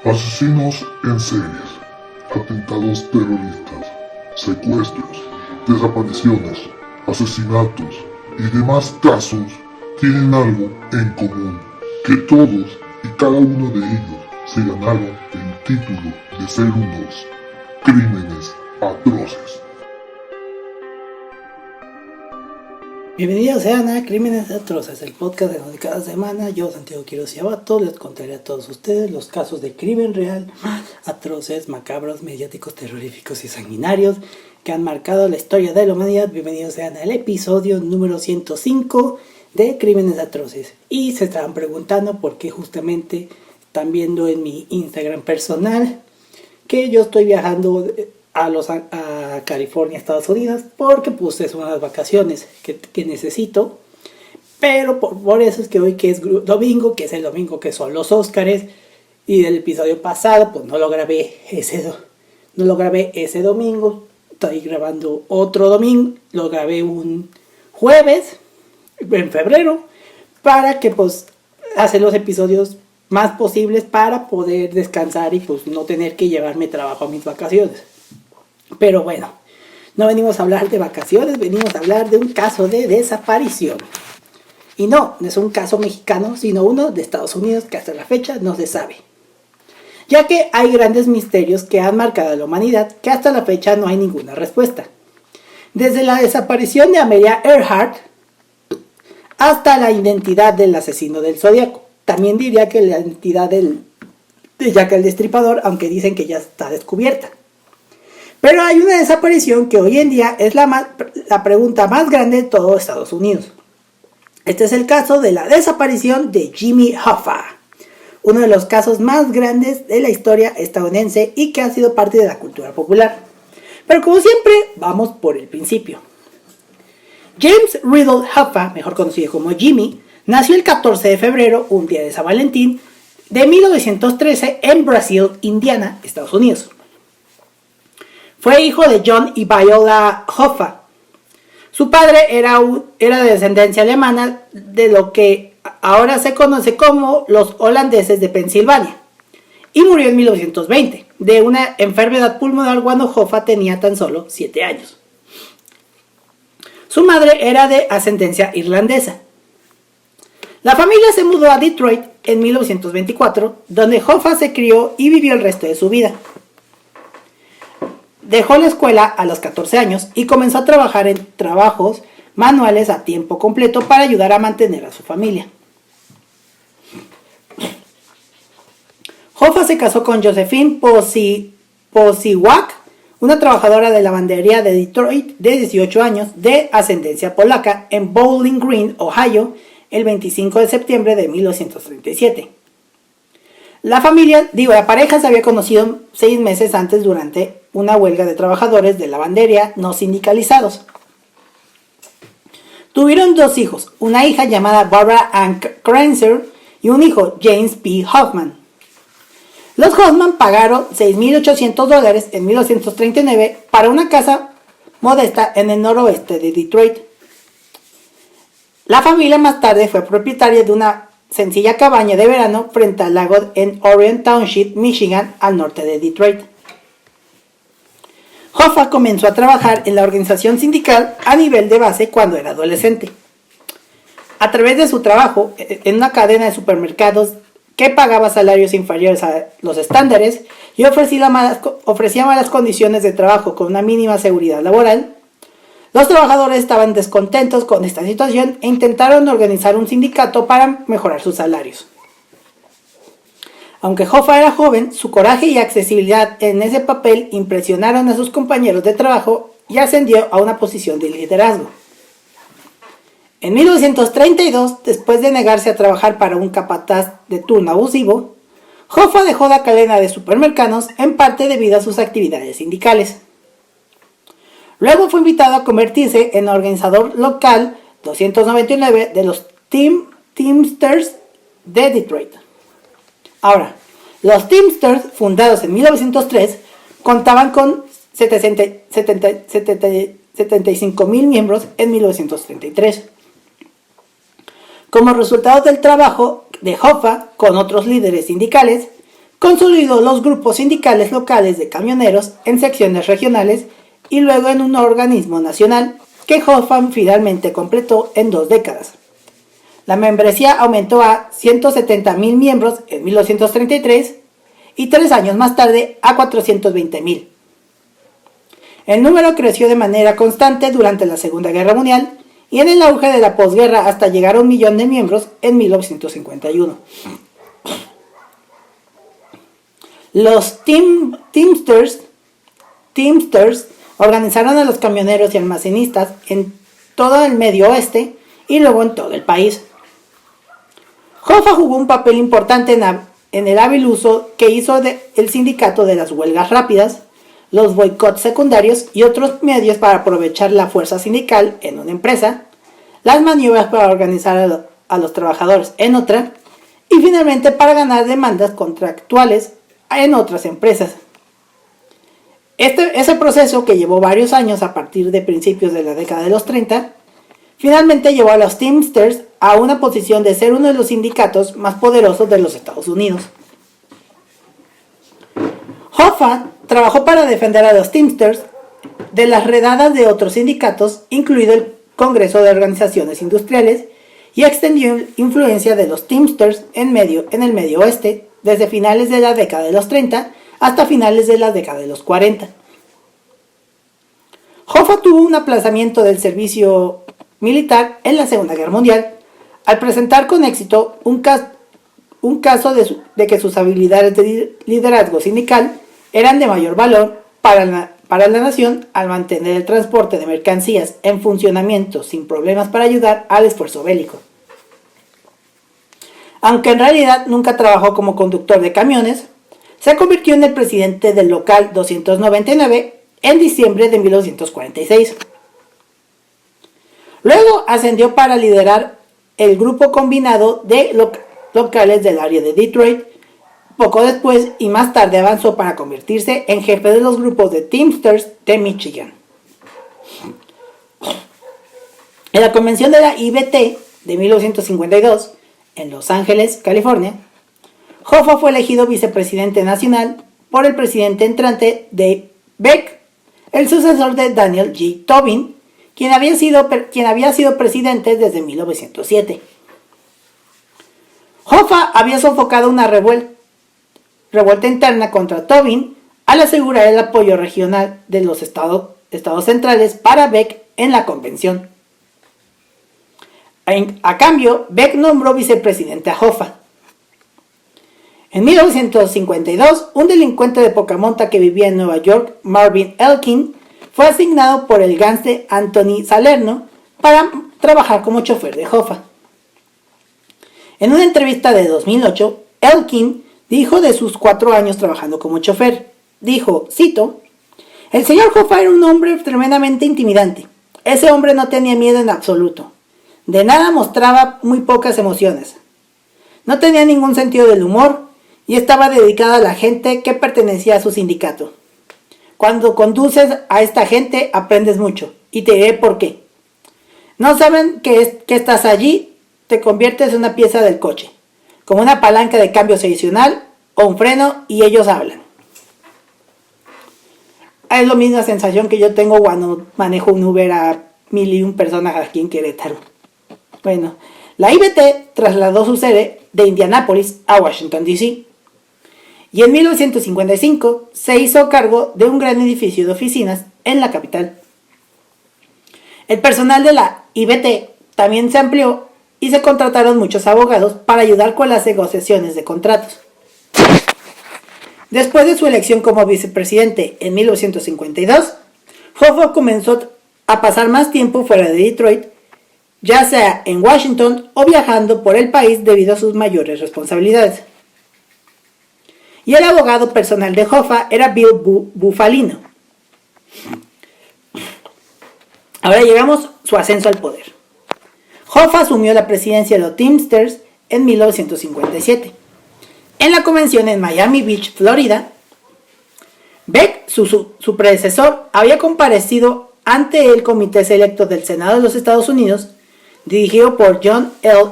Asesinos en series, atentados terroristas, secuestros, desapariciones, asesinatos y demás casos tienen algo en común, que todos y cada uno de ellos se ganaron el título de ser unos crímenes atroces. Bienvenidos sean a Crímenes Atroces, el podcast de donde cada semana yo, Santiago Quiroz y Abato, les contaré a todos ustedes los casos de crimen real más atroces, macabros, mediáticos, terroríficos y sanguinarios que han marcado la historia de la humanidad. Bienvenidos sean al episodio número 105 de Crímenes Atroces. Y se estarán preguntando por qué justamente están viendo en mi Instagram personal que yo estoy viajando a California, Estados Unidos, porque pues son las vacaciones que necesito. Pero por eso es que hoy, que es domingo, que es el domingo que son los Óscares, y del episodio pasado pues no lo grabé ese domingo. Estoy grabando otro domingo, lo grabé un jueves en febrero, para que pues hacer los episodios más posibles para poder descansar y pues no tener que llevarme trabajo a mis vacaciones. Pero bueno, no venimos a hablar de vacaciones, venimos a hablar de un caso de desaparición. Y no es un caso mexicano, sino uno de Estados Unidos que hasta la fecha no se sabe. Ya que hay grandes misterios que han marcado a la humanidad que hasta la fecha no hay ninguna respuesta. Desde la desaparición de Amelia Earhart hasta la identidad del asesino del Zodíaco. También diría que la identidad de Jack el Destripador, aunque dicen que ya está descubierta. Pero hay una desaparición que hoy en día es la pregunta más grande de todo Estados Unidos. Este es el caso de la desaparición de Jimmy Hoffa, uno de los casos más grandes de la historia estadounidense y que ha sido parte de la cultura popular. Pero como siempre, vamos por el principio. James Riddle Hoffa, mejor conocido como Jimmy, nació el 14 de febrero, un día de San Valentín, de 1913 en Brasil, Indiana, Estados Unidos. Fue hijo de John y Viola Hoffa. Su padre era de descendencia alemana, de lo que ahora se conoce como los holandeses de Pensilvania, y murió en 1920 de una enfermedad pulmonar cuando Hoffa tenía tan solo 7 años. Su madre era de ascendencia irlandesa. La familia se mudó a Detroit en 1924, donde Hoffa se crió y vivió el resto de su vida. Dejó la escuela a los 14 años y comenzó a trabajar en trabajos manuales a tiempo completo para ayudar a mantener a su familia. Hoffa se casó con Josephine Posiłak, una trabajadora de lavandería de Detroit de 18 años de ascendencia polaca en Bowling Green, Ohio, el 25 de septiembre de 1937. La pareja se había conocido 6 meses antes durante una huelga de trabajadores de lavandería no sindicalizados. Tuvieron 2 hijos, una hija llamada Barbara Ann Kranzer y un hijo, James P. Hoffman. Los Hoffman pagaron $6,800 en 1939 para una casa modesta en el noroeste de Detroit. La familia más tarde fue propietaria de una sencilla cabaña de verano frente al lago en Orion Township, Michigan, al norte de Detroit. Hoffa comenzó a trabajar en la organización sindical a nivel de base cuando era adolescente. A través de su trabajo en una cadena de supermercados que pagaba salarios inferiores a los estándares y ofrecía malas condiciones de trabajo con una mínima seguridad laboral, los trabajadores estaban descontentos con esta situación e intentaron organizar un sindicato para mejorar sus salarios. Aunque Hoffa era joven, su coraje y accesibilidad en ese papel impresionaron a sus compañeros de trabajo y ascendió a una posición de liderazgo. En 1932, después de negarse a trabajar para un capataz de turno abusivo, Hoffa dejó la cadena de supermercados en parte debido a sus actividades sindicales. Luego fue invitado a convertirse en organizador local 299 de los Teamsters de Detroit. Ahora, los Teamsters, fundados en 1903, contaban con 75,000 miembros en 1933. Como resultado del trabajo de Hoffa con otros líderes sindicales, consolidó los grupos sindicales locales de camioneros en secciones regionales y luego en un organismo nacional que Hoffa finalmente completó en 2 décadas. La membresía aumentó a 170,000 miembros en 1933 y 3 años más tarde a 420,000. El número creció de manera constante durante la Segunda Guerra Mundial y en el auge de la posguerra hasta llegar a 1,000,000 de miembros en 1951. Los Teamsters organizaron a los camioneros y almacenistas en todo el Medio Oeste y luego en todo el país. Hoffa jugó un papel importante en el hábil uso que hizo el sindicato de las huelgas rápidas, los boicots secundarios y otros medios para aprovechar la fuerza sindical en una empresa, las maniobras para organizar a los trabajadores en otra y finalmente para ganar demandas contractuales en otras empresas. Ese proceso, que llevó varios años a partir de principios de la década de los 30, finalmente llevó a los Teamsters a una posición de ser uno de los sindicatos más poderosos de los Estados Unidos. Hoffa trabajó para defender a los Teamsters de las redadas de otros sindicatos, incluido el Congreso de Organizaciones Industriales, y extendió influencia de los Teamsters en el Medio Oeste desde finales de la década de los 30 hasta finales de la década de los 40. Hoffa tuvo un aplazamiento del servicio militar en la Segunda Guerra Mundial al presentar con éxito un caso de que sus habilidades de liderazgo sindical eran de mayor valor para la nación al mantener el transporte de mercancías en funcionamiento sin problemas para ayudar al esfuerzo bélico. Aunque en realidad nunca trabajó como conductor de camiones, se convirtió en el presidente del local 299 en diciembre de 1946. Luego ascendió para liderar el grupo combinado de locales del área de Detroit. Poco después y más tarde avanzó para convertirse en jefe de los grupos de Teamsters de Michigan. En la convención de la IBT de 1952, en Los Ángeles, California, Hoffa fue elegido vicepresidente nacional por el presidente entrante Dave Beck, el sucesor de Daniel G. Tobin, quien había sido presidente desde 1907. Hoffa había sofocado una revuelta interna contra Tobin al asegurar el apoyo regional de los estados centrales para Beck en la convención. A cambio, Beck nombró vicepresidente a Hoffa. En 1952, un delincuente de poca monta que vivía en Nueva York, Marvin Elkin, fue asignado por el gángster Anthony Salerno para trabajar como chofer de Hoffa. En una entrevista de 2008, Elkin dijo de sus 4 años trabajando como chofer. Dijo, cito, "El señor Hoffa era un hombre tremendamente intimidante. Ese hombre no tenía miedo en absoluto. De nada mostraba muy pocas emociones. No tenía ningún sentido del humor y estaba dedicado a la gente que pertenecía a su sindicato. Cuando conduces a esta gente aprendes mucho y te diré por qué. No saben que estás allí, te conviertes en una pieza del coche, como una palanca de cambio adicional o un freno y ellos hablan." Es la misma sensación que yo tengo cuando manejo un Uber a 1,001 personas aquí en Querétaro. Bueno, la IBT trasladó su sede de Indianápolis a Washington, D.C. Y en 1955 se hizo cargo de un gran edificio de oficinas en la capital. El personal de la IBT también se amplió y se contrataron muchos abogados para ayudar con las negociaciones de contratos. Después de su elección como vicepresidente en 1952, Hoffa comenzó a pasar más tiempo fuera de Detroit, ya sea en Washington o viajando por el país debido a sus mayores responsabilidades. Y el abogado personal de Hoffa era Bill Bufalino. Ahora llegamos a su ascenso al poder. Hoffa asumió la presidencia de los Teamsters en 1957. En la convención en Miami Beach, Florida, Beck, su predecesor, había comparecido ante el Comité Selecto del Senado de los Estados Unidos, dirigido por John L.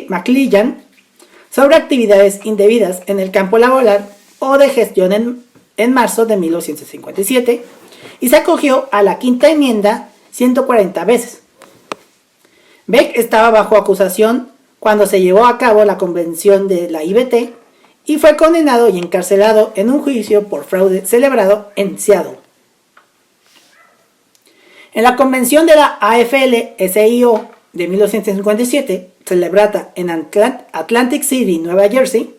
McClellan, sobre actividades indebidas en el campo laboral o de gestión en marzo de 1957 y se acogió a la quinta enmienda 140 veces. Beck estaba bajo acusación cuando se llevó a cabo la convención de la IBT y fue condenado y encarcelado en un juicio por fraude celebrado en Seattle. En la convención de la AFL-CIO de 1957, celebrada en Atlantic City, Nueva Jersey,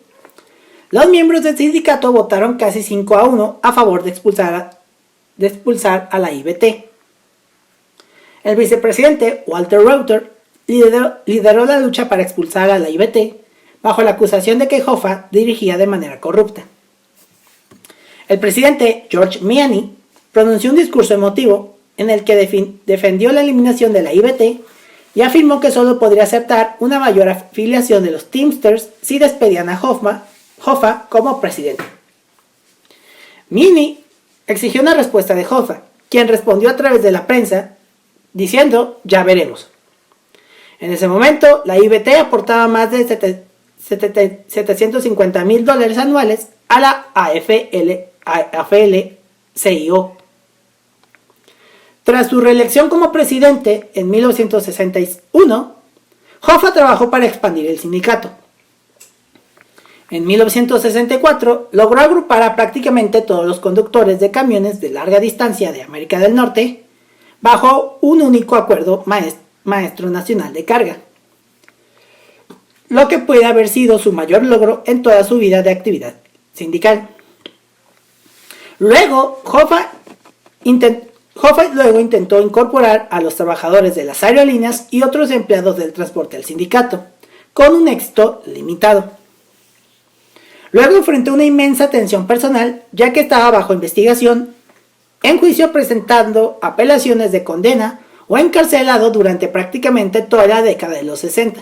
los miembros del sindicato votaron casi 5-1 a favor de expulsar a la IBT. El vicepresidente Walter Reuther lideró la lucha para expulsar a la IBT bajo la acusación de que Hoffa dirigía de manera corrupta. El presidente George Miani pronunció un discurso emotivo en el que defendió la eliminación de la IBT y afirmó que solo podría aceptar una mayor afiliación de los Teamsters si despedían a Hoffa como presidente. Miani exigió una respuesta de Hoffa, quien respondió a través de la prensa diciendo: "Ya veremos". En ese momento, la IBT aportaba más de $750,000 anuales a la AFL-CIO. Tras su reelección como presidente en 1961, Hoffa trabajó para expandir el sindicato. En 1964 logró agrupar a prácticamente todos los conductores de camiones de larga distancia de América del Norte bajo un único acuerdo maestro nacional de carga, lo que puede haber sido su mayor logro en toda su vida de actividad sindical. Luego, Hoffa intentó incorporar a los trabajadores de las aerolíneas y otros empleados del transporte al sindicato, con un éxito limitado. Luego enfrentó una inmensa tensión personal, ya que estaba bajo investigación, en juicio presentando apelaciones de condena o encarcelado durante prácticamente toda la década de los 60.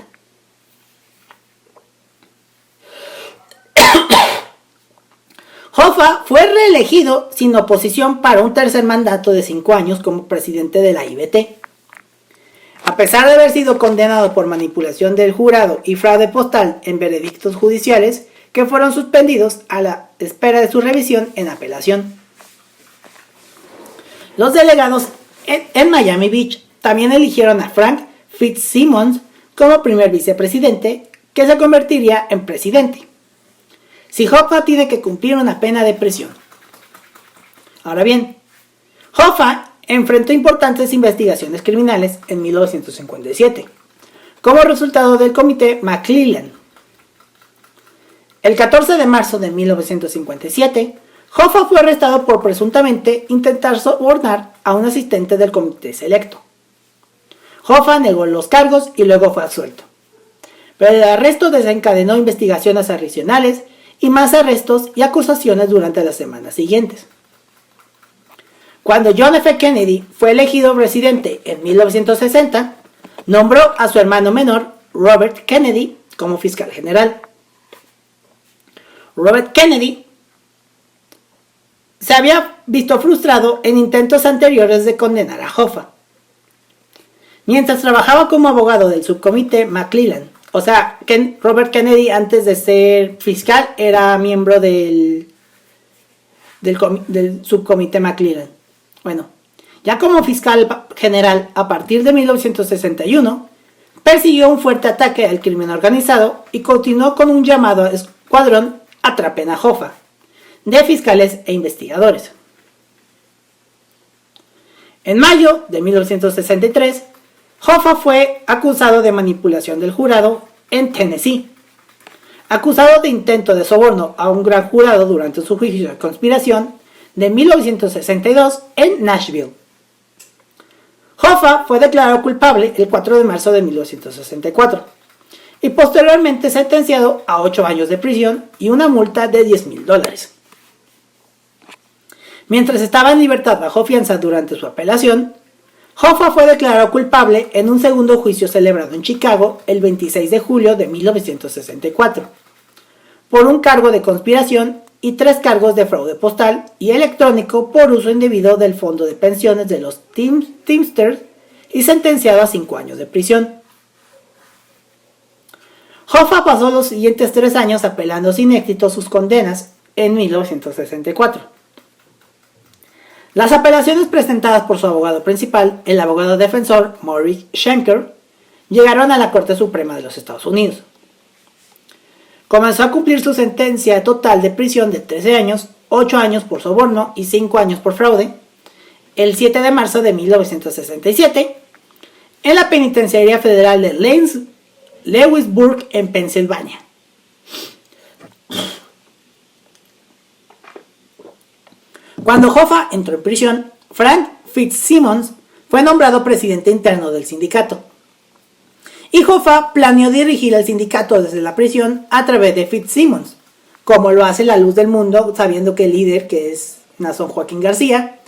Hoffa fue reelegido sin oposición para un tercer mandato de 5 años como presidente de la IBT. A pesar de haber sido condenado por manipulación del jurado y fraude postal en veredictos judiciales que fueron suspendidos a la espera de su revisión en apelación. Los delegados en Miami Beach también eligieron a Frank Fitzsimmons como primer vicepresidente, que se convertiría en presidente si Hoffa tiene que cumplir una pena de prisión. Ahora bien, Hoffa enfrentó importantes investigaciones criminales en 1957, como resultado del comité McClellan. El 14 de marzo de 1957, Hoffa fue arrestado por presuntamente intentar sobornar a un asistente del comité selecto. Hoffa negó los cargos y luego fue absuelto. Pero el arresto desencadenó investigaciones adicionales y más arrestos y acusaciones durante las semanas siguientes. Cuando John F. Kennedy fue elegido presidente en 1960, nombró a su hermano menor, Robert Kennedy, como fiscal general. Robert Kennedy se había visto frustrado en intentos anteriores de condenar a Hoffa. Mientras trabajaba como abogado del subcomité McClellan, o sea, Robert Kennedy antes de ser fiscal era miembro del subcomité McClellan. Bueno, ya como fiscal general a partir de 1961, persiguió un fuerte ataque al crimen organizado y continuó con un llamado a escuadrón Atrapen a Hoffa, de fiscales e investigadores. En mayo de 1963, Hoffa fue acusado de manipulación del jurado en Tennessee, acusado de intento de soborno a un gran jurado durante su juicio de conspiración de 1962 en Nashville. Hoffa fue declarado culpable el 4 de marzo de 1964 y posteriormente sentenciado a 8 años de prisión y una multa de $10,000. Mientras estaba en libertad bajo fianza durante su apelación, Hoffa fue declarado culpable en un segundo juicio celebrado en Chicago el 26 de julio de 1964, por un cargo de conspiración y 3 cargos de fraude postal y electrónico por uso indebido del fondo de pensiones de los Teamsters y sentenciado a 5 años de prisión. Hoffa pasó los siguientes 3 años apelando sin éxito sus condenas en 1964. Las apelaciones presentadas por su abogado principal, el abogado defensor Maurice Schenker, llegaron a la Corte Suprema de los Estados Unidos. Comenzó a cumplir su sentencia total de prisión de 13 años, 8 años por soborno y 5 años por fraude, el 7 de marzo de 1967, en la penitenciaría federal de Lewisburg, en Pensilvania. Cuando Hoffa entró en prisión, Frank Fitzsimmons fue nombrado presidente interno del sindicato. Y Hoffa planeó dirigir el sindicato desde la prisión a través de Fitzsimmons, como lo hace la luz del mundo, sabiendo que el líder, que es Nason Joaquín García,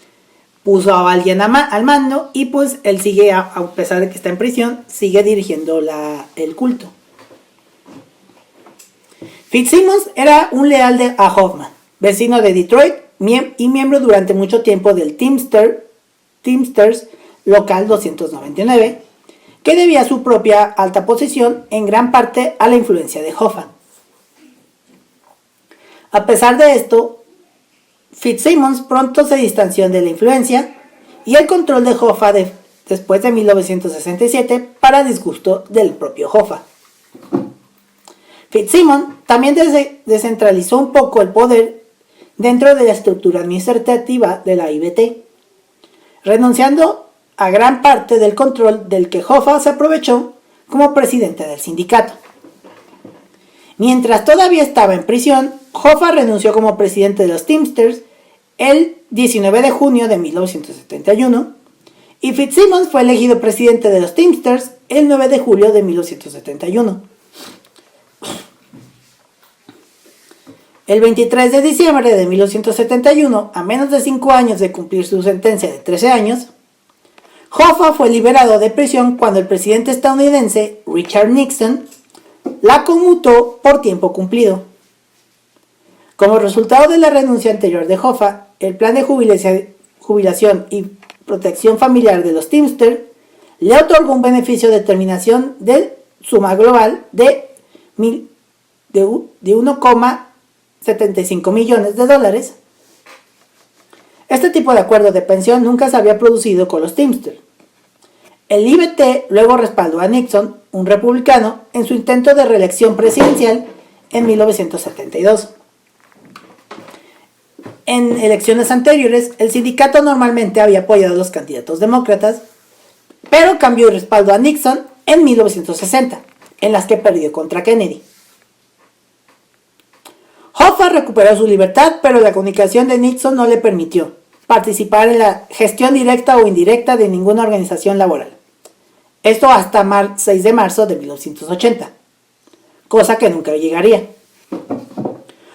puso a alguien al mando y pues él sigue, a pesar de que está en prisión, sigue dirigiendo el culto. Fitzsimmons era un leal a Hoffman, vecino de Detroit y miembro durante mucho tiempo del Teamsters Local 299, que debía su propia alta posición en gran parte a la influencia de Hoffa. A pesar de esto, Fitzsimmons pronto se distanció de la influencia y el control de Hoffa después de 1967 para disgusto del propio Hoffa. Fitzsimmons también descentralizó un poco el poder dentro de la estructura administrativa de la IBT, renunciando a gran parte del control del que Hoffa se aprovechó como presidente del sindicato. Mientras todavía estaba en prisión, Hoffa renunció como presidente de los Teamsters el 19 de junio de 1971 y Fitzsimmons fue elegido presidente de los Teamsters el 9 de julio de 1971. El 23 de diciembre de 1971, a menos de 5 años de cumplir su sentencia de 13 años, Hoffa fue liberado de prisión cuando el presidente estadounidense Richard Nixon la conmutó por tiempo cumplido. Como resultado de la renuncia anterior de Hoffa, el plan de jubilación y protección familiar de los Teamsters le otorgó un beneficio de terminación de suma global de 1,75 millones de dólares. Este tipo de acuerdo de pensión nunca se había producido con los Teamsters. El IBT luego respaldó a Nixon, un republicano, en su intento de reelección presidencial en 1972. En elecciones anteriores, el sindicato normalmente había apoyado a los candidatos demócratas, pero cambió y respaldó a Nixon en 1960, en las que perdió contra Kennedy. Hoffa recuperó su libertad, pero la comunicación de Nixon no le permitió participar en la gestión directa o indirecta de ninguna organización laboral. Esto hasta 6 de marzo de 1980, cosa que nunca llegaría.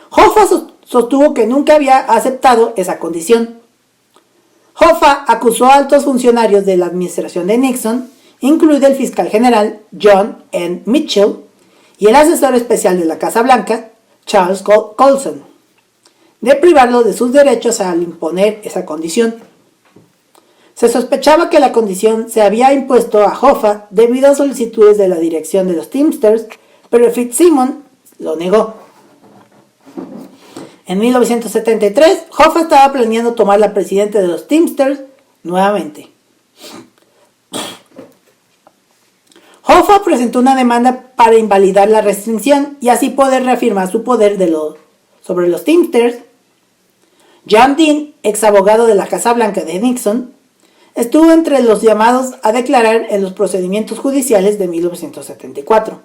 Hoffa sostuvo que nunca había aceptado esa condición. Hoffa acusó a altos funcionarios de la administración de Nixon, incluido el fiscal general John N. Mitchell y el asesor especial de la Casa Blanca, Charles Colson, de privarlo de sus derechos al imponer esa condición. Se sospechaba que la condición se había impuesto a Hoffa debido a solicitudes de la dirección de los Teamsters, pero Fitzsimmons lo negó. En 1973, Hoffa estaba planeando tomar la presidencia de los Teamsters nuevamente. Hoffa presentó una demanda para invalidar la restricción y así poder reafirmar su poder sobre los Teamsters. John Dean, ex abogado de la Casa Blanca de Nixon, estuvo entre los llamados a declarar en los procedimientos judiciales de 1974.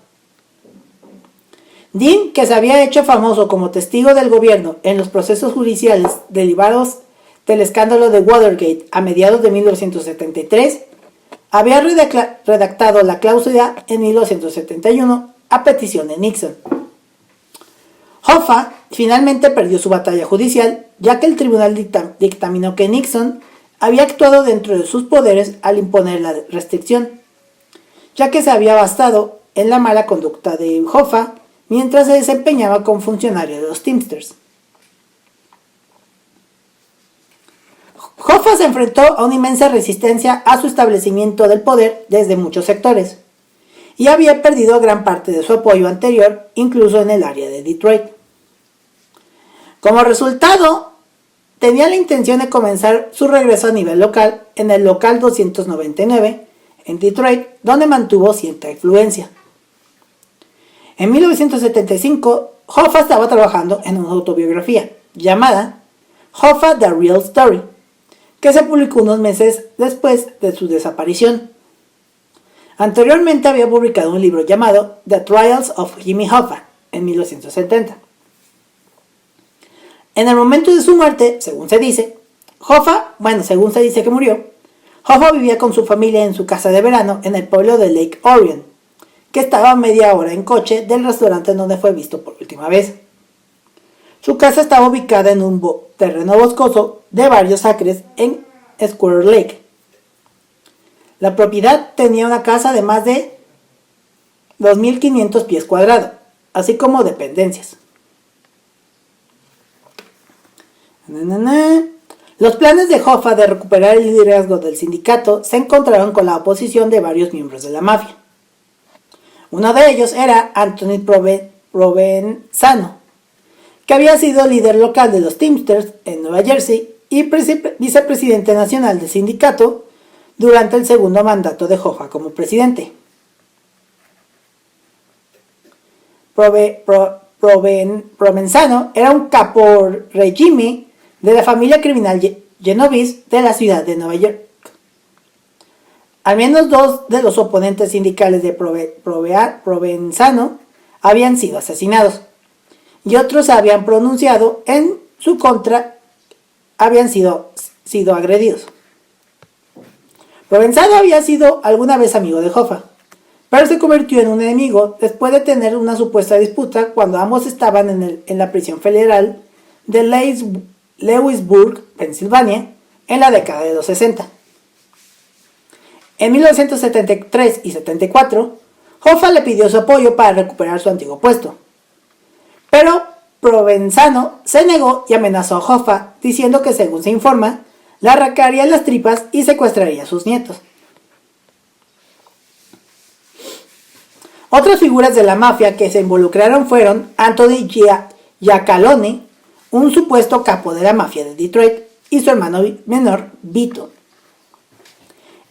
Dean, que se había hecho famoso como testigo del gobierno en los procesos judiciales derivados del escándalo de Watergate a mediados de 1973, había redactado la cláusula en 1971 a petición de Nixon. Hoffa finalmente perdió su batalla judicial, ya que el tribunal dictaminó que Nixon había actuado dentro de sus poderes al imponer la restricción, ya que se había basado en la mala conducta de Hoffa mientras se desempeñaba como funcionario de los Teamsters. Hoffa se enfrentó a una inmensa resistencia a su establecimiento del poder desde muchos sectores, y había perdido gran parte de su apoyo anterior, incluso en el área de Detroit. Como resultado, tenía la intención de comenzar su regreso a nivel local en el local 299 en Detroit, donde mantuvo cierta influencia. En 1975, Hoffa estaba trabajando en una autobiografía llamada Hoffa The Real Story, que se publicó unos meses después de su desaparición. Anteriormente había publicado un libro llamado The Trials of Jimmy Hoffa en 1970. En el momento de su muerte, según se dice que murió, Hoffa vivía con su familia en su casa de verano en el pueblo de Lake Orion, que estaba a media hora en coche del restaurante donde fue visto por última vez. Su casa estaba ubicada en un terreno boscoso de varios acres en Squirrel Lake. La propiedad tenía una casa de más de 2.500 pies cuadrados, así como dependencias. Los planes de Hoffa de recuperar el liderazgo del sindicato se encontraron con la oposición de varios miembros de la mafia. Uno de ellos era Anthony Provenzano, que había sido líder local de los Teamsters en Nueva Jersey y vicepresidente nacional del sindicato durante el segundo mandato de Hoffa como presidente. Provenzano era un caporegime de la familia criminal Genovese de la ciudad de Nueva York. Al menos dos de los oponentes sindicales de Provenzano habían sido asesinados, y otros se habían pronunciado en su contra, habían sido agredidos. Provenzano había sido alguna vez amigo de Hoffa, pero se convirtió en un enemigo después de tener una supuesta disputa cuando ambos estaban en la prisión federal de Lewisburg, Pensilvania, en la década de los 60. En 1973 y 74, Hoffa le pidió su apoyo para recuperar su antiguo puesto, pero Provenzano se negó y amenazó a Hoffa diciendo que, según se informa, le arrancaría las tripas y secuestraría a sus nietos. Otras figuras de la mafia que se involucraron fueron Anthony Giacalone, un supuesto capo de la mafia de Detroit, y su hermano menor, Vito.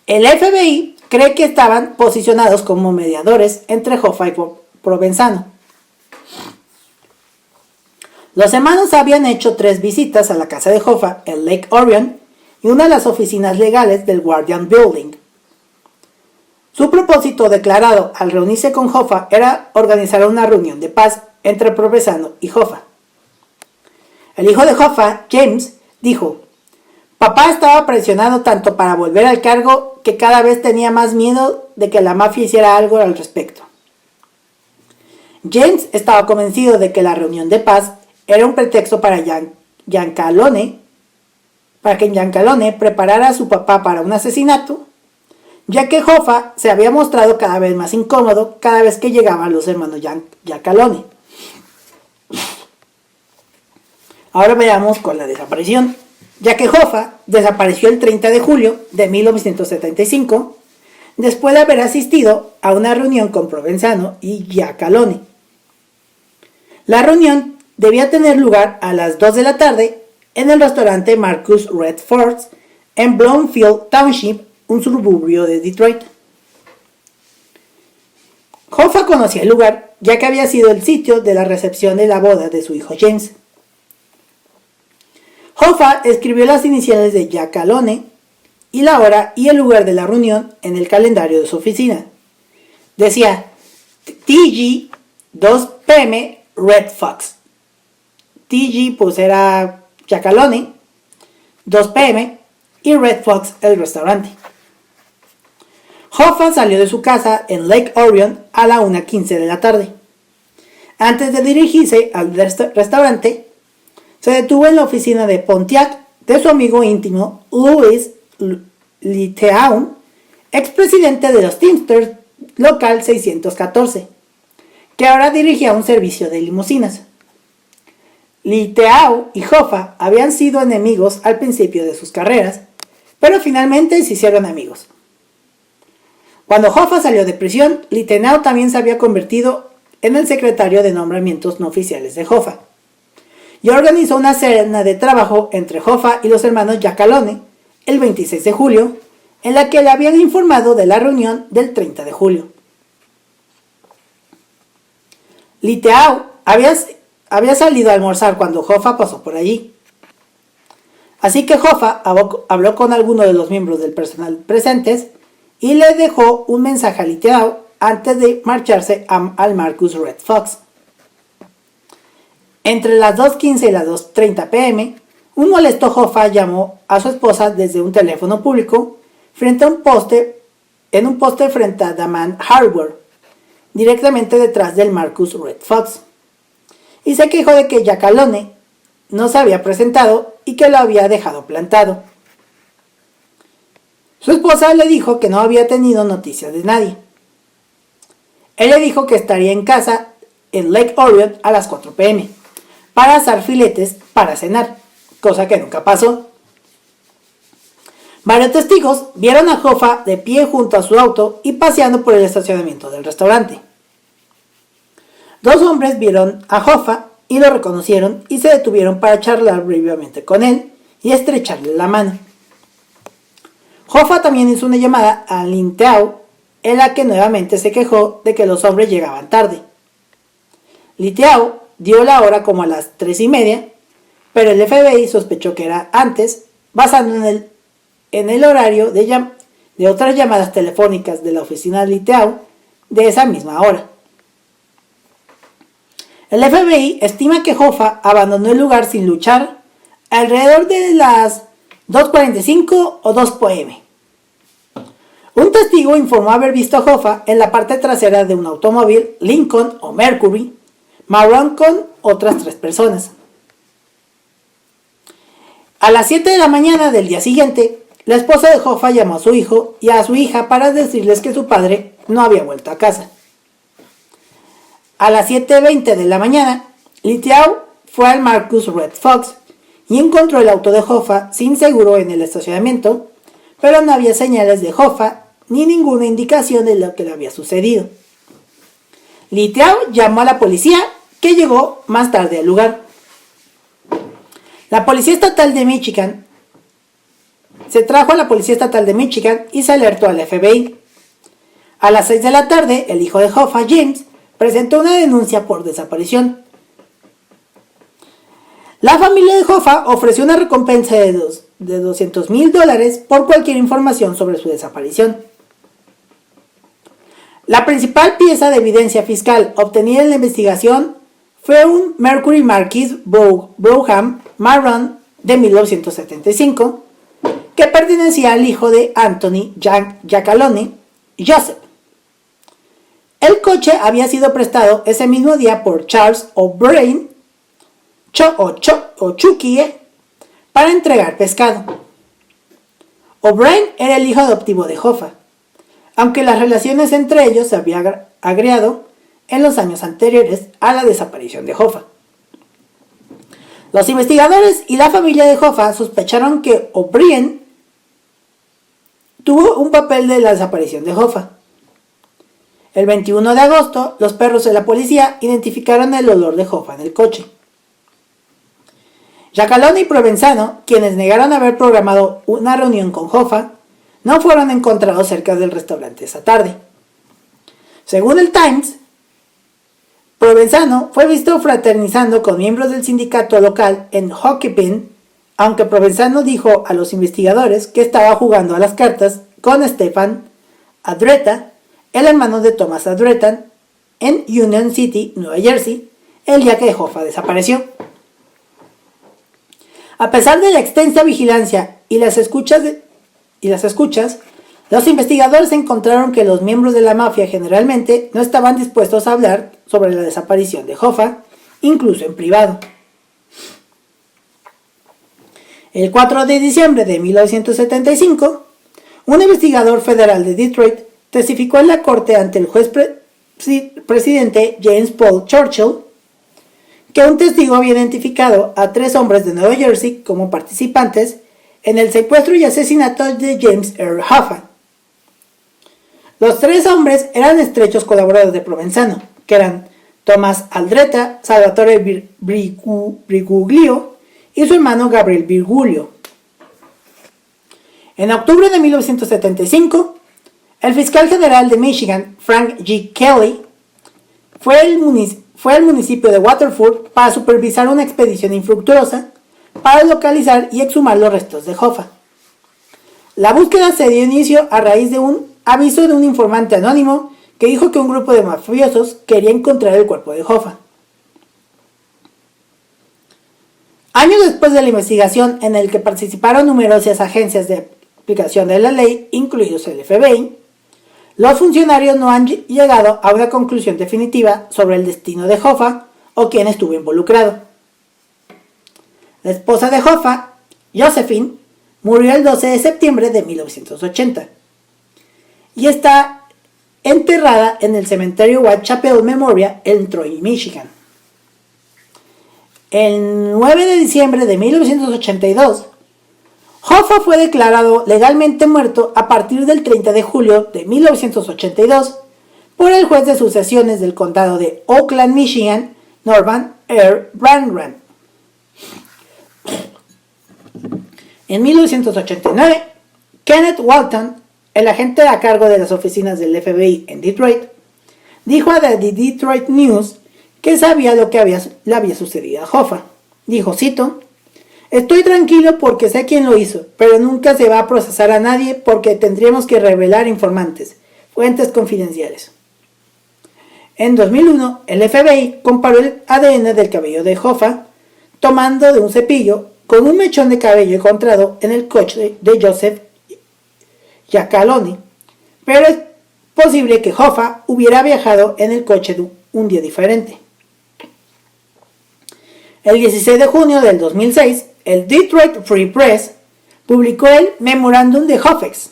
El FBI cree que estaban posicionados como mediadores entre Hoffa y Provenzano. Los hermanos habían hecho 3 visitas a la casa de Hoffa en Lake Orion y una de las oficinas legales del Guardian Building. Su propósito declarado al reunirse con Hoffa era organizar una reunión de paz entre Provenzano y Hoffa. El hijo de Hoffa, James, dijo: "Papá estaba presionado tanto para volver al cargo que cada vez tenía más miedo de que la mafia hiciera algo al respecto". James estaba convencido de que la reunión de paz era un pretexto para que Giancarlone preparara a su papá para un asesinato, ya que Hoffa se había mostrado cada vez más incómodo cada vez que llegaban los hermanos Giancarlone. Ahora veamos con la desaparición, ya que Hoffa desapareció el 30 de julio de 1975, después de haber asistido a una reunión con Provenzano y Giacalone. La reunión debía tener lugar a las 2 de la tarde en el restaurante Marcus Redford's en Bloomfield Township, un suburbio de Detroit. Hoffa conocía el lugar, ya que había sido el sitio de la recepción de la boda de su hijo James. Hoffa escribió las iniciales de Giacalone y la hora y el lugar de la reunión en el calendario de su oficina. Decía TG 2 PM Red Fox. TG pues era Giacalone, 2 PM y Red Fox el restaurante. Hoffa salió de su casa en Lake Orion a la 1:15 de la tarde. Antes de dirigirse al restaurante, se detuvo en la oficina de Pontiac de su amigo íntimo Louis Liteau, expresidente de los Teamsters local 614, que ahora dirigía un servicio de limusinas. Liteau y Hoffa habían sido enemigos al principio de sus carreras, pero finalmente se hicieron amigos. Cuando Hoffa salió de prisión, Liteinau también se había convertido en el secretario de nombramientos no oficiales de Hoffa y organizó una cena de trabajo entre Hoffa y los hermanos Giacalone el 26 de julio, en la que le habían informado de la reunión del 30 de julio. Liteinau había salido a almorzar cuando Hoffa pasó por allí. Así que Hoffa habló con alguno de los miembros del personal presentes y le dejó un mensaje a Liteinau antes de marcharse al Marcus Red Fox. Entre las 2:15 y las 2:30 pm, un molesto Hoffa llamó a su esposa desde un teléfono público en un poste frente a Daman Harbor, directamente detrás del Marcus Red Fox, y se quejó de que Giacalone no se había presentado y que lo había dejado plantado. Su esposa le dijo que no había tenido noticias de nadie. Él le dijo que estaría en casa en Lake Orion a las 4 pm para asar filetes para cenar, cosa que nunca pasó. Varios testigos vieron a Hoffa de pie junto a su auto y paseando por el estacionamiento del restaurante. 2 hombres vieron a Hoffa y lo reconocieron y se detuvieron para charlar brevemente con él y estrecharle la mano. Hoffa también hizo una llamada a Liteinau en la que nuevamente se quejó de que los hombres llegaban tarde. Liteinau dio la hora como a las 3:30, pero el FBI sospechó que era antes, basando en el horario de otras llamadas telefónicas de la oficina de Liteinau de esa misma hora. El FBI estima que Hoffa abandonó el lugar sin luchar alrededor de las 2:45 o 2 pm. Un testigo informó haber visto a Hoffa en la parte trasera de un automóvil Lincoln o Mercury marrón con otras 3 personas. A las 7 de la mañana del día siguiente, la esposa de Hoffa llamó a su hijo y a su hija para decirles que su padre no había vuelto a casa. A las 7:20 de la mañana, Liteinau fue al Marcus Red Fox y encontró el auto de Hoffa sin seguro en el estacionamiento, pero no había señales de Hoffa ni ninguna indicación de lo que le había sucedido. Liteinau llamó a la policía, que llegó más tarde al lugar. La policía estatal de Michigan se trajo a la policía estatal de Michigan y se alertó al FBI. A las 6 de la tarde, el hijo de Hoffa, James, presentó una denuncia por desaparición. La familia de Hoffa ofreció una recompensa de $200,000 por cualquier información sobre su desaparición. La principal pieza de evidencia fiscal obtenida en la investigación fue un Mercury Marquis Brougham marrón de 1975 que pertenecía al hijo de Anthony Giacalone, Joseph. El coche había sido prestado ese mismo día por Charles O'Brien, Chucky, para entregar pescado. O'Brien era el hijo adoptivo de Hoffa, aunque las relaciones entre ellos se habían agriado en los años anteriores a la desaparición de Hoffa. Los investigadores y la familia de Hoffa sospecharon que O'Brien tuvo un papel de la desaparición de Hoffa. El 21 de agosto, los perros de la policía identificaron el olor de Hoffa en el coche. Giacalone y Provenzano, quienes negaron haber programado una reunión con Hoffa, no fueron encontrados cerca del restaurante esa tarde. Según el Times, Provenzano fue visto fraternizando con miembros del sindicato local en Hockenheim, aunque Provenzano dijo a los investigadores que estaba jugando a las cartas con Stefan Adretta, el hermano de Thomas Adretta, en Union City, Nueva Jersey, el día que Hoffa desapareció. A pesar de la extensa vigilancia y las escuchas, los investigadores encontraron que los miembros de la mafia generalmente no estaban dispuestos a hablar sobre la desaparición de Hoffa, incluso en privado. El 4 de diciembre de 1975, un investigador federal de Detroit testificó en la corte ante el juez presidente James Paul Churchill que un testigo había identificado a 3 hombres de Nueva Jersey como participantes en el secuestro y asesinato de James Earl Hoffa. Los tres hombres eran estrechos colaboradores de Provenzano, que eran Tomás Aldretta, Salvatore Briguglio y su hermano Gabriel Virgulio. En octubre de 1975, el fiscal general de Michigan, Frank G. Kelly, fue al municipio de Waterford para supervisar una expedición infructuosa para localizar y exhumar los restos de Hoffa. La búsqueda se dio inicio a raíz de un aviso de un informante anónimo que dijo que un grupo de mafiosos quería encontrar el cuerpo de Hoffa. Años después de la investigación, en el que participaron numerosas agencias de aplicación de la ley, incluidos el FBI, los funcionarios no han llegado a una conclusión definitiva sobre el destino de Hoffa o quién estuvo involucrado. La esposa de Hoffa, Josephine, murió el 12 de septiembre de 1980 y está enterrada en el cementerio Whitechapel Memorial en Troy, Michigan. El 9 de diciembre de 1982, Hoffa fue declarado legalmente muerto a partir del 30 de julio de 1982 por el juez de sucesiones del condado de Oakland, Michigan, Norman R. Brandran. En 1989, Kenneth Walton, el agente a cargo de las oficinas del FBI en Detroit, dijo a The Detroit News que sabía lo que le había sucedido a Hoffa. Dijo, cito, «Estoy tranquilo porque sé quién lo hizo, pero nunca se va a procesar a nadie porque tendríamos que revelar informantes, fuentes confidenciales». En 2001, el FBI comparó el ADN del cabello de Hoffa tomando de un cepillo con un mechón de cabello encontrado en el coche de Joseph Giacalone, pero es posible que Hoffa hubiera viajado en el coche un día diferente. El 16 de junio del 2006, el Detroit Free Press publicó el Memorándum de Hoffex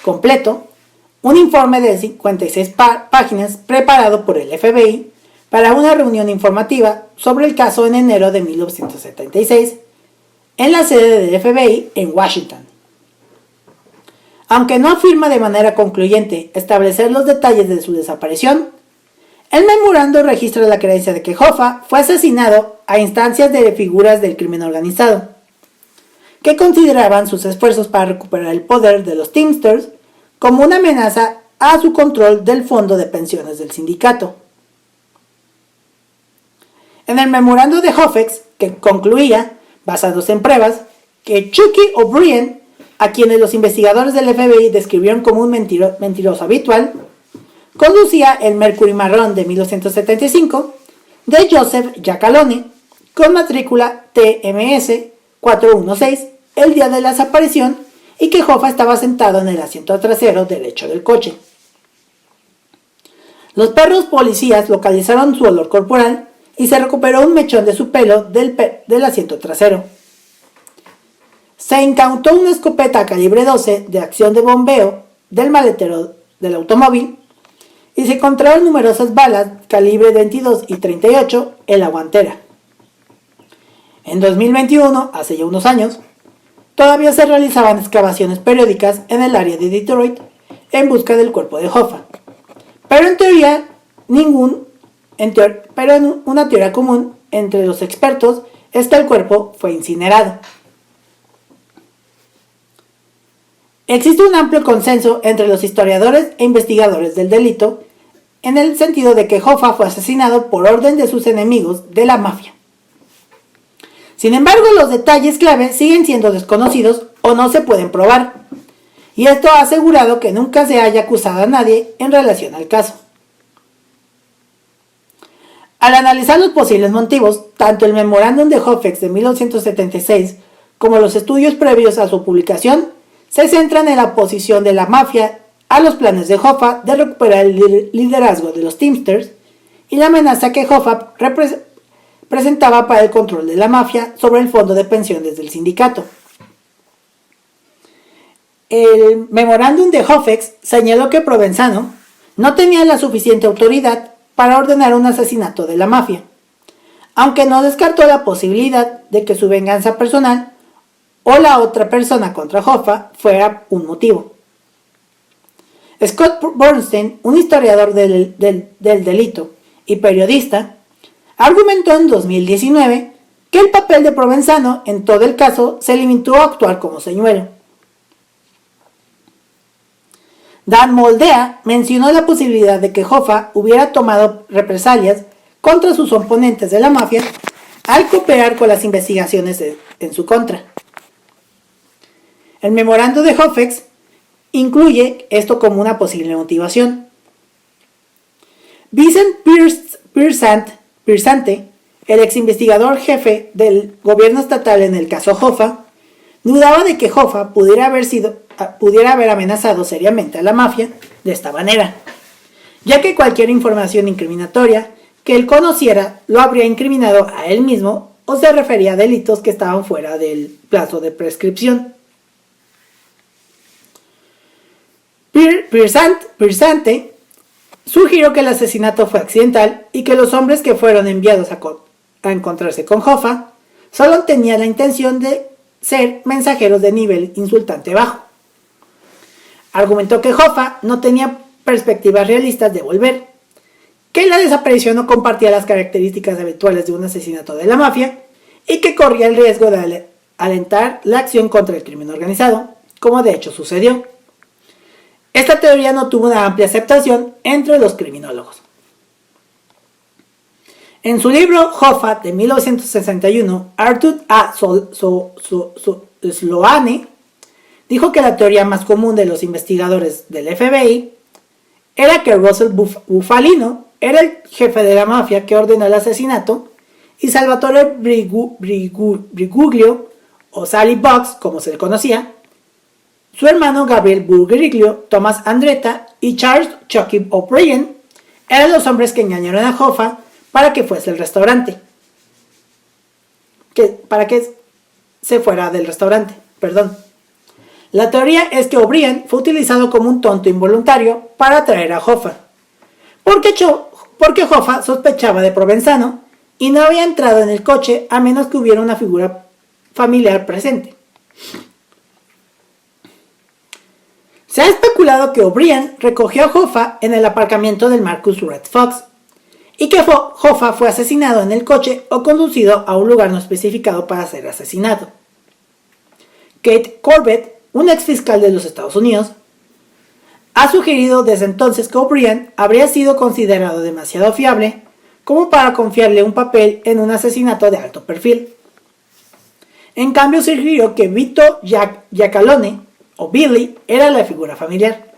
completo, un informe de 56 páginas preparado por el FBI para una reunión informativa sobre el caso en enero de 1976 en la sede del FBI en Washington. Aunque no afirma de manera concluyente establecer los detalles de su desaparición, el memorando registra la creencia de que Hoffa fue asesinado a instancias de figuras del crimen organizado, que consideraban sus esfuerzos para recuperar el poder de los Teamsters como una amenaza a su control del fondo de pensiones del sindicato. En el memorando de Hoffex, que concluía, basados en pruebas, que Chucky O'Brien, a quienes los investigadores del FBI describieron como un mentiroso habitual, conducía el Mercury marrón de 1975 de Joseph Giacalone con matrícula TMS 416 el día de la desaparición y que Hoffa estaba sentado en el asiento trasero derecho del coche. Los perros policías localizaron su olor corporal y se recuperó un mechón de su pelo del asiento trasero. Se incautó una escopeta calibre 12 de acción de bombeo del maletero del automóvil y se encontraron numerosas balas calibre 22 y 38 en la guantera. En 2021, hace ya unos años, todavía se realizaban excavaciones periódicas en el área de Detroit en busca del cuerpo de Hoffa. Pero una teoría común entre los expertos es que el cuerpo fue incinerado. Existe un amplio consenso entre los historiadores e investigadores del delito en el sentido de que Hoffa fue asesinado por orden de sus enemigos de la mafia. Sin embargo, los detalles clave siguen siendo desconocidos o no se pueden probar, y esto ha asegurado que nunca se haya acusado a nadie en relación al caso. Al analizar los posibles motivos, tanto el memorándum de Hoffex de 1976 como los estudios previos a su publicación se centran en la oposición de la mafia a los planes de Hoffa de recuperar el liderazgo de los Teamsters y la amenaza que Hoffa presentaba para el control de la mafia sobre el fondo de pensiones del sindicato. El memorándum de Hoffex señaló que Provenzano no tenía la suficiente autoridad para ordenar un asesinato de la mafia, aunque no descartó la posibilidad de que su venganza personal o la otra persona contra Hoffa fuera un motivo. Scott Bernstein, un historiador del delito y periodista, argumentó en 2019 que el papel de Provenzano en todo el caso se limitó a actuar como señuelo. Dan Moldea mencionó la posibilidad de que Hoffa hubiera tomado represalias contra sus oponentes de la mafia al cooperar con las investigaciones en su contra. El memorando de Hofex incluye esto como una posible motivación. Vincent Piersante, el ex investigador jefe del gobierno estatal en el caso Hoffa, dudaba de que Hoffa pudiera haber amenazado seriamente a la mafia de esta manera, ya que cualquier información incriminatoria que él conociera lo habría incriminado a él mismo o se refería a delitos que estaban fuera del plazo de prescripción. Piersante sugirió que el asesinato fue accidental y que los hombres que fueron enviados a encontrarse con Hoffa solo tenían la intención de ser mensajeros de nivel insultante bajo. Argumentó que Hoffa no tenía perspectivas realistas de volver, que la desaparición no compartía las características habituales de un asesinato de la mafia y que corría el riesgo de alentar la acción contra el crimen organizado, como de hecho sucedió. Esta teoría no tuvo una amplia aceptación entre los criminólogos. En su libro Hoffa de 1961, Arthur A. Sloane dijo que la teoría más común de los investigadores del FBI era que Russell Bufalino era el jefe de la mafia que ordenó el asesinato y Salvatore Briguglio, o Sally Bugs como se le conocía, su hermano Gabriel Briguglio, Thomas Andretta y Charles Chucky O'Brien eran los hombres que engañaron a Hoffa para que fuese al restaurante. Para que se fuera del restaurante, perdón. La teoría es que O'Brien fue utilizado como un tonto involuntario para atraer a Hoffa, porque Hoffa sospechaba de Provenzano y no había entrado en el coche a menos que hubiera una figura familiar presente. Se ha especulado que O'Brien recogió a Hoffa en el aparcamiento del Marcus Red Fox y que Hoffa fue asesinado en el coche o conducido a un lugar no especificado para ser asesinado. Kate Corbett, un ex fiscal de los Estados Unidos, ha sugerido desde entonces que O'Brien habría sido considerado demasiado fiable como para confiarle un papel en un asesinato de alto perfil. En cambio, sugirió que Vito Giacalone, o Billy, era la figura familiar.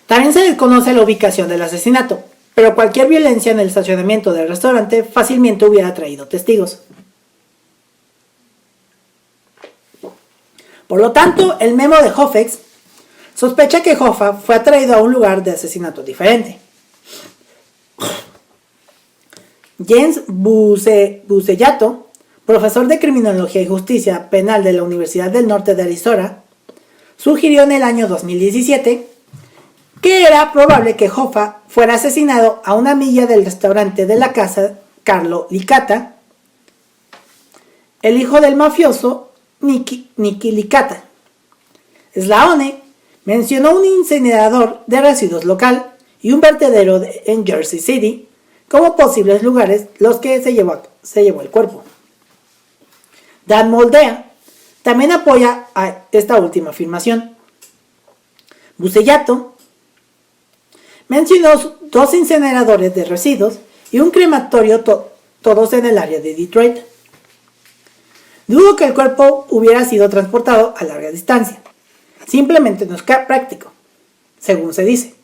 También se desconoce la ubicación del asesinato, pero cualquier violencia en el estacionamiento del restaurante fácilmente hubiera traído testigos. Por lo tanto, el memo de Hofex sospecha que Hoffa fue atraído a un lugar de asesinato diferente. James Bucellato, profesor de Criminología y Justicia Penal de la Universidad del Norte de Arizona, sugirió en el año 2017 que era probable que Hoffa fuera asesinado a una milla del restaurante de la casa Carlo Licata, el hijo del mafioso Nicky Licata. Slaone mencionó un incinerador de residuos local y un vertedero en Jersey City como posibles lugares los que se llevó el cuerpo. Dan Moldea también apoya a esta última afirmación. Bucellato mencionó 2 incineradores de residuos y un crematorio, todos en el área de Detroit. Dudo que el cuerpo hubiera sido transportado a larga distancia. Simplemente no es práctico, según se dice.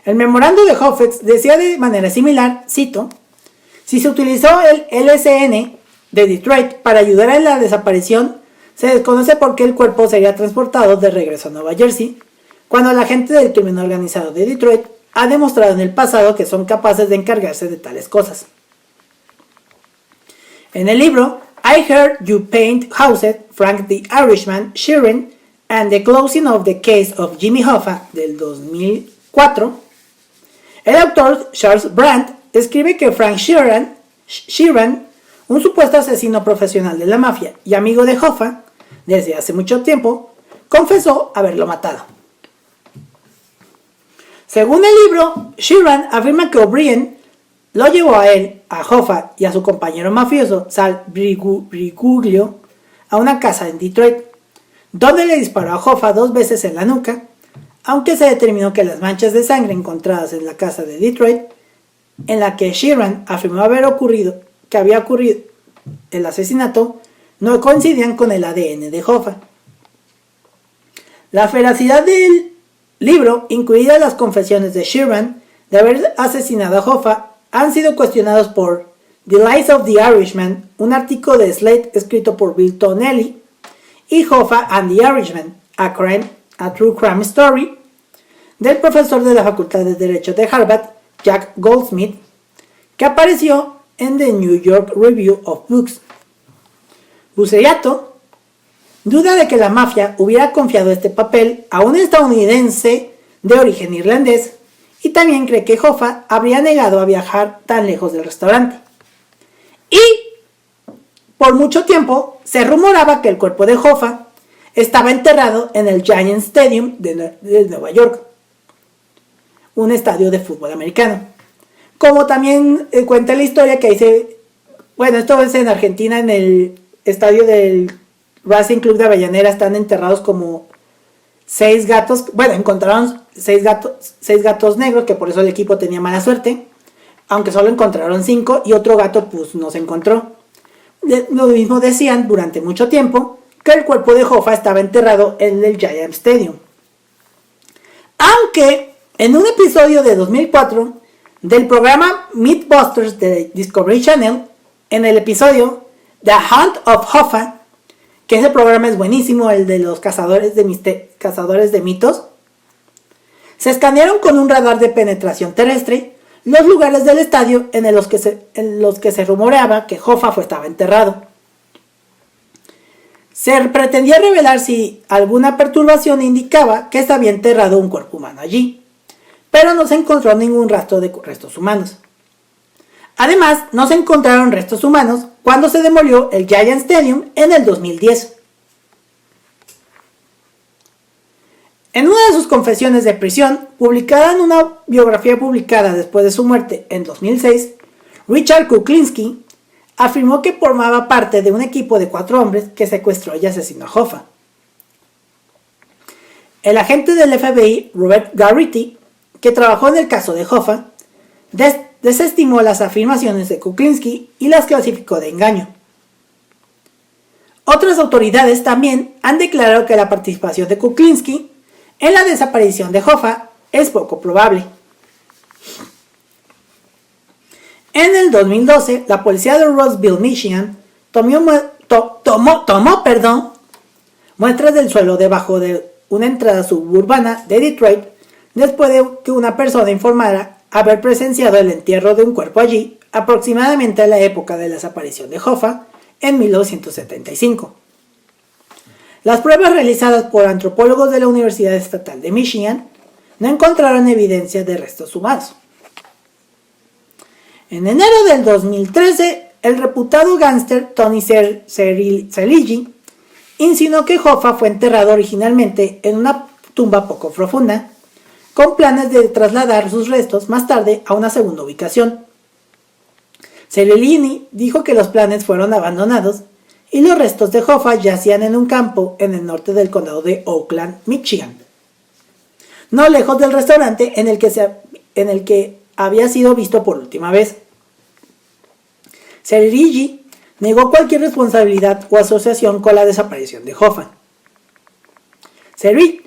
El memorando de Hofex decía de manera similar, cito, si se utilizó el LSN de Detroit para ayudar en la desaparición, se desconoce por qué el cuerpo sería transportado de regreso a Nueva Jersey, cuando la gente del crimen organizado de Detroit ha demostrado en el pasado que son capaces de encargarse de tales cosas. En el libro I Heard You Paint Houses, Frank the Irishman Sheeran and the Closing of the Case of Jimmy Hoffa del 2004, el autor Charles Brandt escribe que Frank Sheeran, un supuesto asesino profesional de la mafia y amigo de Hoffa desde hace mucho tiempo, confesó haberlo matado. Según el libro, Sheeran afirma que O'Brien lo llevó a él, a Hoffa y a su compañero mafioso Sal Briguglio a una casa en Detroit, donde le disparó a Hoffa 2 veces en la nuca, aunque se determinó que las manchas de sangre encontradas en la casa de Detroit, en la que Sheeran afirmó había ocurrido el asesinato, no coincidían con el ADN de Hoffa. La veracidad del libro, incluidas las confesiones de Sheeran de haber asesinado a Hoffa, han sido cuestionados por The Lies of the Irishman, un artículo de Slate escrito por Bill Tonelli, y Hoffa and the Irishman, a True Crime Story, del profesor de la Facultad de Derecho de Harvard, Jack Goldsmith, que apareció en The New York Review of Books. Buceriato duda de que la mafia hubiera confiado este papel a un estadounidense de origen irlandés, y también cree que Hoffa habría negado a viajar tan lejos del restaurante. Y por mucho tiempo se rumoraba que el cuerpo de Hoffa estaba enterrado en el Giant Stadium de Nueva York, un estadio de fútbol americano. Como también cuenta la historia que dice, bueno, esto es en Argentina, en el estadio del Racing Club de Avellaneda están enterrados como 6 gatos, bueno, encontraron 6 gatos negros, que por eso el equipo tenía mala suerte, aunque solo encontraron 5 y otro gato pues no se encontró. Lo mismo decían durante mucho tiempo, que el cuerpo de Hoffa estaba enterrado en el Giant Stadium. Aunque en un episodio de 2004 del programa Mythbusters de Discovery Channel, en el episodio The Hunt of Hoffa, que ese programa es buenísimo, el de los cazadores de mitos, se escanearon con un radar de penetración terrestre los lugares del estadio en los que se rumoreaba que Hoffa estaba enterrado. Se pretendía revelar si alguna perturbación indicaba que estaba enterrado un cuerpo humano allí, pero no se encontró ningún rastro de restos humanos. Además, no se encontraron restos humanos cuando se demolió el Giant Stadium en el 2010. En una de sus confesiones de prisión, publicada en una biografía publicada después de su muerte en 2006, Richard Kuklinski afirmó que formaba parte de un equipo de 4 hombres que secuestró y asesinó a Hoffa. El agente del FBI, Robert Garrity, que trabajó en el caso de Hoffa, desestimó las afirmaciones de Kuklinski y las clasificó de engaño. Otras autoridades también han declarado que la participación de Kuklinski en la desaparición de Hoffa es poco probable. En el 2012, la policía de Roseville, Michigan, tomó muestras del suelo debajo de una entrada suburbana de Detroit después de que una persona informara haber presenciado el entierro de un cuerpo allí aproximadamente a la época de la desaparición de Hoffa en 1975. Las pruebas realizadas por antropólogos de la Universidad Estatal de Michigan no encontraron evidencia de restos humanos. En enero del 2013, el reputado gángster Tony Cerigi insinuó que Hoffa fue enterrado originalmente en una tumba poco profunda, con planes de trasladar sus restos más tarde a una segunda ubicación. Cerigi dijo que los planes fueron abandonados y los restos de Hoffa yacían en un campo en el norte del condado de Oakland, Michigan, no lejos del restaurante en el que había sido visto por última vez. Cerigi negó cualquier responsabilidad o asociación con la desaparición de Hoffa. Cerigi,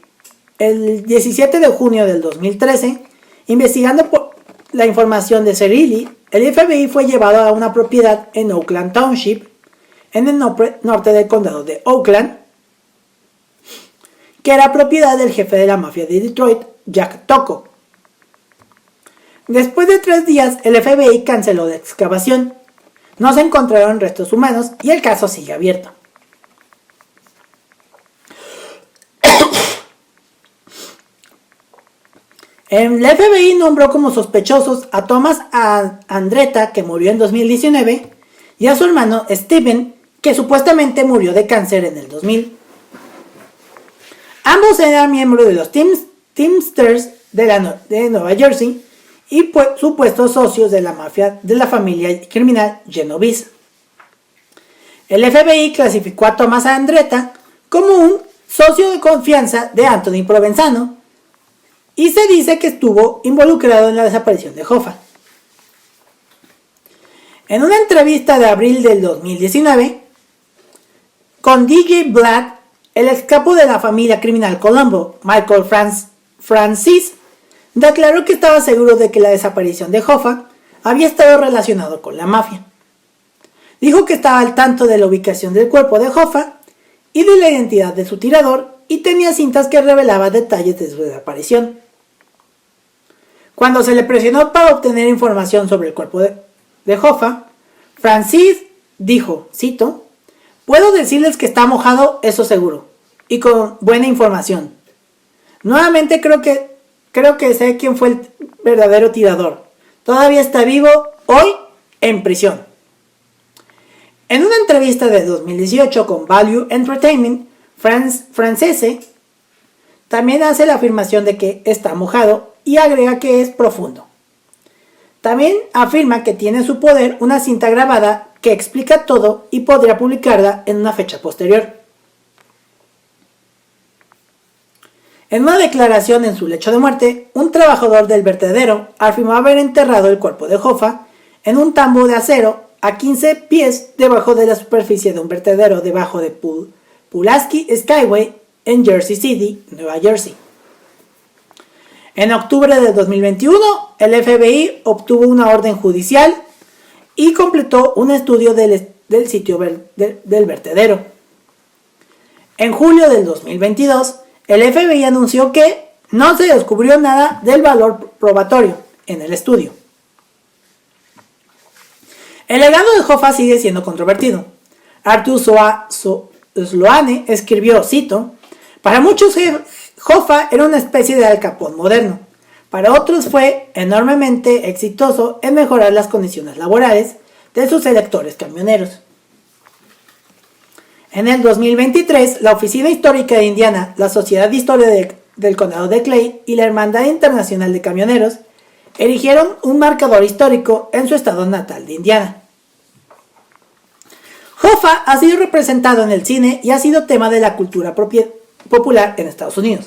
el 17 de junio del 2013, investigando por la información de Cerigi, el FBI fue llevado a una propiedad en Oakland Township, en el norte del condado de Oakland, que era propiedad del jefe de la mafia de Detroit, Jack Tocco. Después de 3 días, el FBI canceló la excavación. No se encontraron restos humanos y el caso sigue abierto. El FBI nombró como sospechosos a Thomas Andretta, que murió en 2019, y a su hermano Steven, que supuestamente murió de cáncer en el 2000. Ambos eran miembros de los Teamsters de Nueva Jersey y supuestos socios de la mafia de la familia criminal Genovese. El FBI clasificó a Thomas Andretta como un socio de confianza de Anthony Provenzano y se dice que estuvo involucrado en la desaparición de Hoffa. En una entrevista de abril del 2019, con DJ Black, el ex capo de la familia criminal Colombo, Michael Francis, declaró que estaba seguro de que la desaparición de Hoffa había estado relacionado con la mafia. Dijo que estaba al tanto de la ubicación del cuerpo de Hoffa y de la identidad de su tirador y tenía cintas que revelaban detalles de su desaparición. Cuando se le presionó para obtener información sobre el cuerpo de Hoffa, Francis dijo, cito, «Puedo decirles que está mojado, eso seguro, y con buena información. Nuevamente creo que sé quién fue el verdadero tirador. Todavía está vivo hoy en prisión». En una entrevista de 2018 con Value Entertainment, Francese también hace la afirmación de que está mojado y agrega que es profundo. También afirma que tiene en su poder una cinta grabada que explica todo y podría publicarla en una fecha posterior. En una declaración en su lecho de muerte, un trabajador del vertedero afirmó haber enterrado el cuerpo de Hoffa en un tambo de acero a 15 pies debajo de la superficie de un vertedero debajo de Pulaski Skyway en Jersey City, Nueva Jersey. En octubre de 2021, el FBI obtuvo una orden judicial y completó un estudio del sitio del vertedero. En julio del 2022, el FBI anunció que no se descubrió nada del valor probatorio en el estudio. El legado de Hoffa sigue siendo controvertido. Arthur Sloane escribió, cito, «Para muchos Hoffa era una especie de Al Capone moderno. Para otros fue enormemente exitoso en mejorar las condiciones laborales de sus electores camioneros». En el 2023, la Oficina Histórica de Indiana, la Sociedad de Historia del Condado de Clay y la Hermandad Internacional de Camioneros erigieron un marcador histórico en su estado natal de Indiana. Hoffa ha sido representado en el cine y ha sido tema de la cultura popular en Estados Unidos.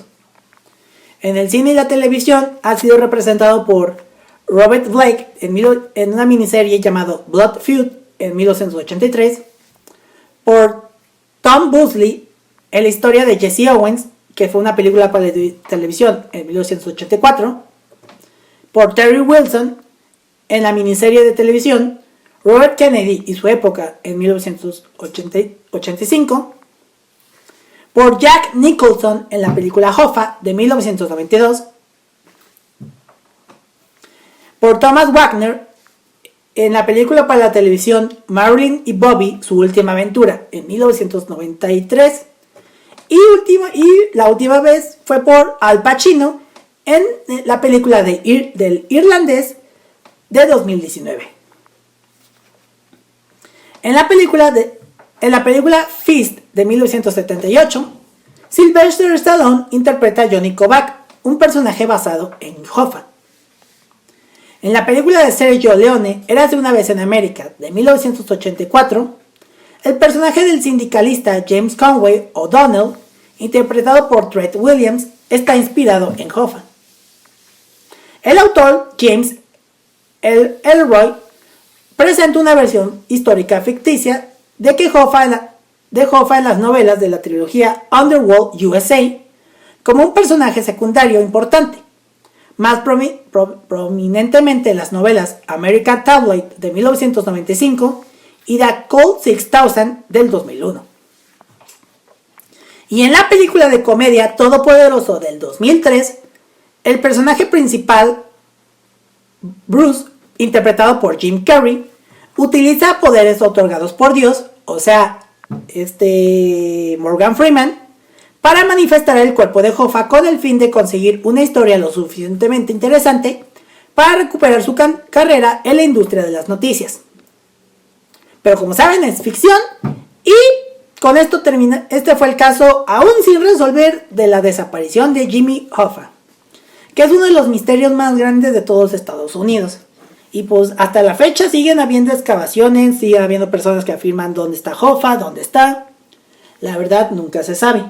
En el cine y la televisión ha sido representado por Robert Blake en una miniserie llamada Blood Feud en 1983, por Tom Bosley en la historia de Jesse Owens, que fue una película para televisión en 1984, por Terry Wilson en la miniserie de televisión Robert Kennedy y su época en 1985, por Jack Nicholson en la película Hoffa de 1992, por Thomas Wagner en la película para la televisión Marilyn y Bobby, su última aventura en 1993, y la última vez fue por Al Pacino en la película del irlandés de 2019. En la película Fist de 1978, Sylvester Stallone interpreta a Johnny Kovac, un personaje basado en Hoffa. En la película de Sergio Leone, Érase una vez en América, de 1984, el personaje del sindicalista James Conway O'Donnell, interpretado por Treat Williams, está inspirado en Hoffa. El autor, James Ellroy, presenta una versión histórica ficticia de Hoffa en las novelas de la trilogía Underworld USA como un personaje secundario importante, más prominentemente en las novelas American Tabloid de 1995 y The Cold 6000 del 2001. Y en la película de comedia Todopoderoso del 2003, el personaje principal, Bruce, interpretado por Jim Carrey, utiliza poderes otorgados por Dios, o sea, Morgan Freeman, para manifestar el cuerpo de Hoffa con el fin de conseguir una historia lo suficientemente interesante para recuperar su carrera en la industria de las noticias. Pero como saben, es ficción y con esto termina. Este fue el caso aún sin resolver de la desaparición de Jimmy Hoffa, que es uno de los misterios más grandes de todos Estados Unidos. Y pues hasta la fecha siguen habiendo excavaciones, siguen habiendo personas que afirman dónde está Hoffa, dónde está. La verdad nunca se sabe.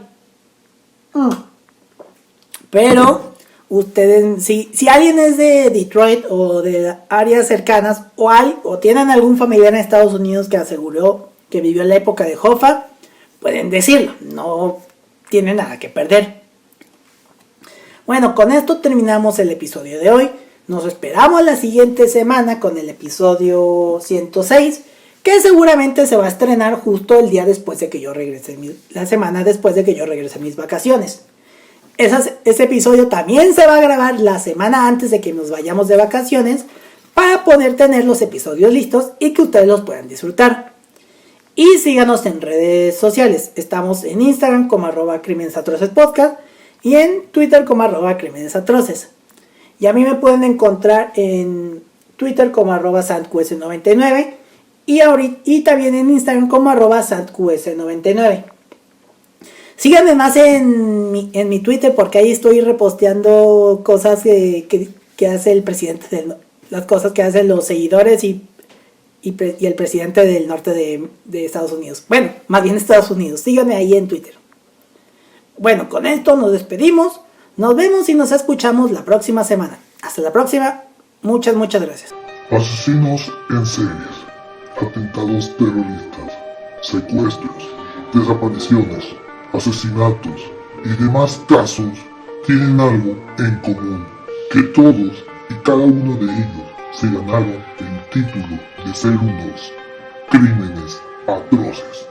Pero ustedes, si alguien es de Detroit o de áreas cercanas o tienen algún familiar en Estados Unidos que aseguró que vivió en la época de Hoffa, pueden decirlo, no tienen nada que perder. Bueno, con esto terminamos el episodio de hoy. Nos esperamos la siguiente semana con el episodio 106, que seguramente se va a estrenar justo el día después de que yo regrese, la semana después de que yo regrese a mis vacaciones. Ese episodio también se va a grabar la semana antes de que nos vayamos de vacaciones para poder tener los episodios listos y que ustedes los puedan disfrutar. Y síganos en redes sociales. Estamos en Instagram como @crimenesatrocespodcast y en Twitter como @crimenesatroces. Y a mí me pueden encontrar en Twitter como @santqs99 y también en Instagram como @santqs99. Síganme más en mi Twitter porque ahí estoy reposteando cosas que hace el presidente, las cosas que hacen los seguidores y el presidente del norte de Estados Unidos. Bueno, más bien Estados Unidos. Síganme ahí en Twitter. Bueno, con esto nos despedimos. Nos vemos y nos escuchamos la próxima semana. Hasta la próxima. Muchas gracias. Asesinos en series, atentados terroristas, secuestros, desapariciones, asesinatos y demás casos tienen algo en común, que todos y cada uno de ellos se ganaron el título de ser unos crímenes atroces.